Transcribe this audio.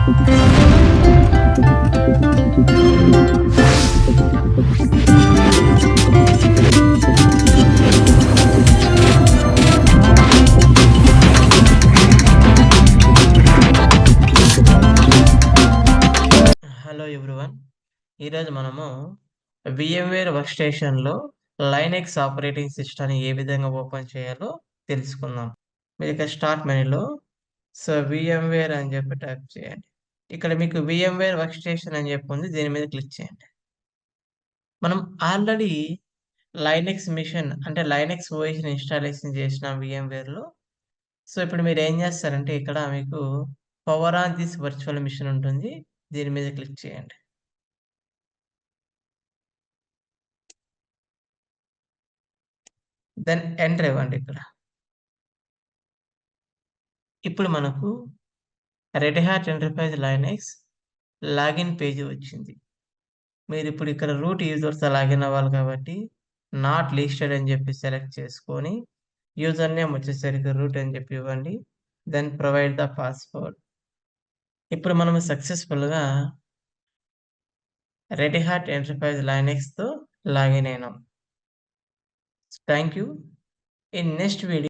Hello everyone. ఈరోజు మనము VMware work స్టేషన్‌లో లైనక్స్ ఆపరేటింగ్ సిస్టమ్‌ని ఏ విధంగా ఓపెన్ చేయాలో తెలుసుకుందాం. మీరు ఇక్కడ స్టార్ట్ మెనూలో VMware అని చెప్పి టైప్ చేయండి. ఇక్కడ మీకు VMware వర్క్ స్టేషన్ అని చెప్పి ఉంది. దీని మీద క్లిక్ చేయండి. మనం ఆల్రెడీ లైనక్స్ మిషన్ అంటే లైనక్స్ ఓఎస్‌ని ఇన్‌స్టాలేషన్ చేసినాం VMware‌లో. ఇప్పుడు మీరు ఏం చేస్తారంటే ఇక్కడ మీకు power on this virtual machine ఉంటుంది. దీని మీద క్లిక్ చేయండి. దెన్ ఎంటర్ ఇవ్వండి ఇక్కడ. ఇప్పుడు మనకు red Hat enterprise Linux login page వచ్చింది. మీరిప్పుడు ఇక్కడ రూట్ యూజర్స్‌తో లాగిన్ అవ్వాలి కాబట్టి నాట్ లిస్టెడ్ అని చెప్పి సెలెక్ట్ చేసుకొని యూజర్ నేమ్ వచ్చేసరికి రూట్ అని చెప్పి ఇవ్వండి. Then provide the password. ఇప్పుడు మనము సక్సెస్‌ఫుల్‌గా రెడ్ హ్యాట్ ఎంటర్ప్రైజ్ లైనక్స్‌తో లాగిన్ అయినాం. Thank you. In next video